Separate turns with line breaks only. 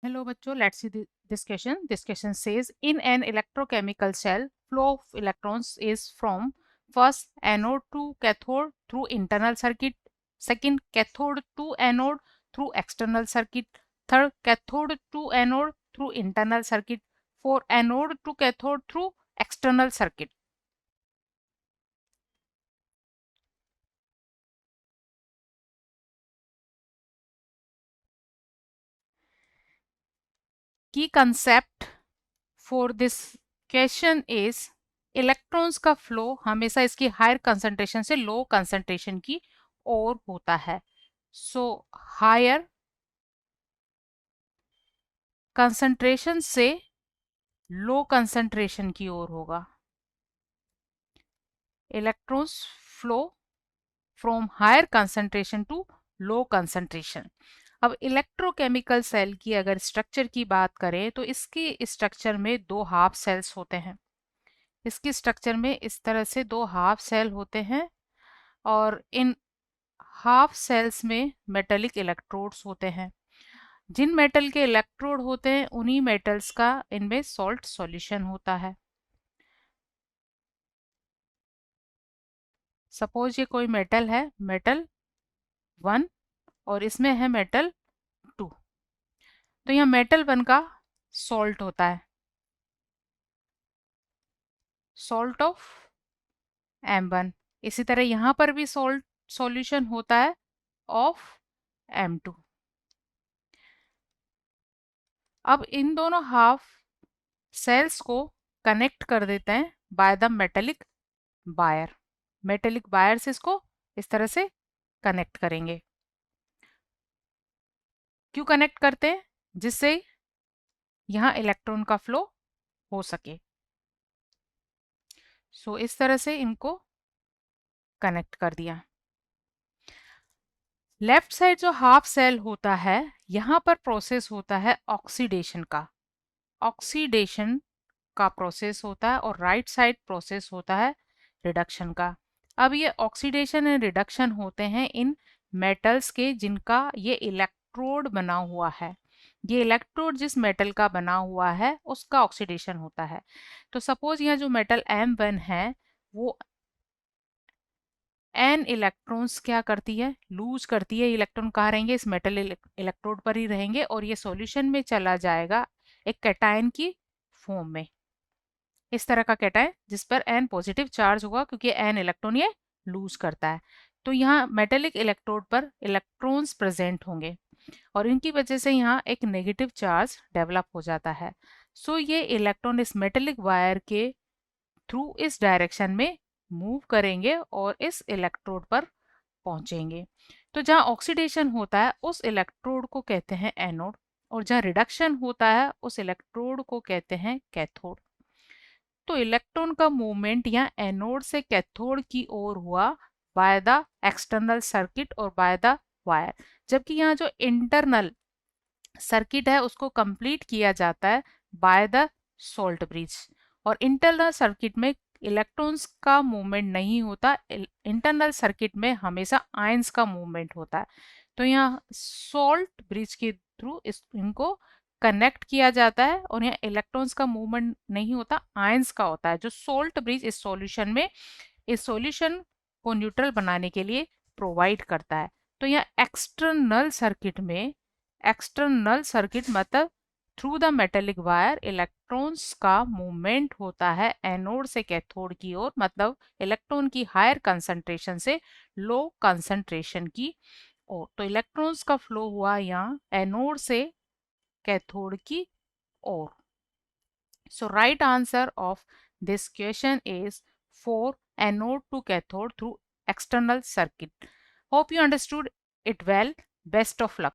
Hello बच्चों, let's see this question. This question says in an electrochemical cell, flow of electrons is from first anode to cathode through internal circuit, second cathode to anode through external circuit, third cathode to anode through internal circuit, fourth anode to cathode through external circuit. Key concept for this question is electrons का flow हमेशा इसकी higher concentration से low concentration की ओर होता है। So higher concentration से low concentration की ओर होगा। Electrons flow from higher concentration to low concentration. अब इलेक्ट्रोकेमिकल सेल की अगर स्ट्रक्चर की बात करें तो इसकी स्ट्रक्चर में दो हाफ सेल्स होते हैं। इसकी स्ट्रक्चर में इस तरह से दो हाफ सेल होते हैं और इन हाफ सेल्स में मेटेलिक इलेक्ट्रोड्स होते हैं। जिन मेटल के इलेक्ट्रोड होते हैं उन्हीं मेटल्स का इनमें सॉल्ट सॉल्यूशन होता है। सपोज ये कोई मेटल है, मेटल 1 और इसमें है मेटल 2। तो यहाँ मेटल 1 का सॉल्ट होता है, सॉल्ट ऑफ M1। इसी तरह यहाँ पर भी सॉल्ट सॉल्यूशन होता है ऑफ M2। अब इन दोनों हाफ सेल्स को कनेक्ट कर देते हैं by the metallic wire. Metallic wire से इसको इस तरह से कनेक्ट करेंगे। क्यों कनेक्ट करते हैं? जिससे यहाँ इलेक्ट्रॉन का फ्लो हो सके। सो इस तरह से इनको कनेक्ट कर दिया। लेफ्ट साइड जो हाफ सेल होता है यहाँ पर प्रोसेस होता है ऑक्सीडेशन का। ऑक्सीडेशन का प्रोसेस होता है और राइट साइड प्रोसेस होता है रिडक्शन का। अब ये ऑक्सीडेशन एंड रिडक्शन होते हैं इन मेटल्स के जिनका ये इलेक्ट्रोड बना हुआ है। ये इलेक्ट्रोड जिस मेटल का बना हुआ है उसका ऑक्सीडेशन होता है। तो सपोज यहाँ जो मेटल M1 है वो एन इलेक्ट्रॉन्स क्या करती है, लूज करती है। इलेक्ट्रॉन कहाँ रहेंगे? इस मेटल इलेक्ट्रोड पर ही रहेंगे और ये सॉल्यूशन में चला जाएगा एक कैटायन की फॉर्म में। इस तरह का कैटायन जिस पर एन पॉजिटिव चार्ज होगा क्योंकि एन इलेक्ट्रॉन ये लूज करता है। तो यहाँ मेटेलिक इलेक्ट्रोड पर इलेक्ट्रॉन्स प्रेजेंट होंगे और इनकी वजह से यहाँ एक नेगेटिव चार्ज डेवलप हो जाता है। सो ये इलेक्ट्रॉन इस मेटेलिक वायर के थ्रू इस डायरेक्शन में मूव करेंगे और इस इलेक्ट्रोड पर पहुंचेंगे। तो जहाँ ऑक्सीडेशन होता है उस इलेक्ट्रोड को कहते हैं एनोड और जहाँ रिडक्शन होता है उस इलेक्ट्रोड को कहते हैं कैथोड। तो इलेक्ट्रॉन का मूवमेंट यहाँ एनोड से कैथोड की ओर हुआ बाय द एक्सटर्नल सर्किट और बाय द वायर, जबकि यहाँ जो इंटरनल सर्किट है उसको कंप्लीट किया जाता है बाय द सोल्ट ब्रिज। और इंटरनल सर्किट में इलेक्ट्रॉन्स का मूवमेंट नहीं होता, इंटरनल सर्किट में हमेशा आयंस का मूवमेंट होता है। तो यहाँ सोल्ट ब्रिज के थ्रू इनको कनेक्ट किया जाता है और यहाँ इलेक्ट्रॉन्स का मूवमेंट नहीं होता, आयंस का होता है। जो सोल्ट ब्रिज इस सॉल्यूशन में इस सॉल्यूशन को न्यूट्रल बनाने के लिए प्रोवाइड करता है। तो यहाँ एक्सटर्नल सर्किट मतलब through the metallic wire electrons का मूवमेंट होता है एनोड से कैथोड की ओर, मतलब इलेक्ट्रॉन की हायर कंसंट्रेशन से लो कंसंट्रेशन की ओर। तो इलेक्ट्रॉन्स का फ्लो हुआ यहाँ एनोड से कैथोड की ओर। So right answer of this question is for anode to cathode through external circuit. Hope you understood it well. Best of luck.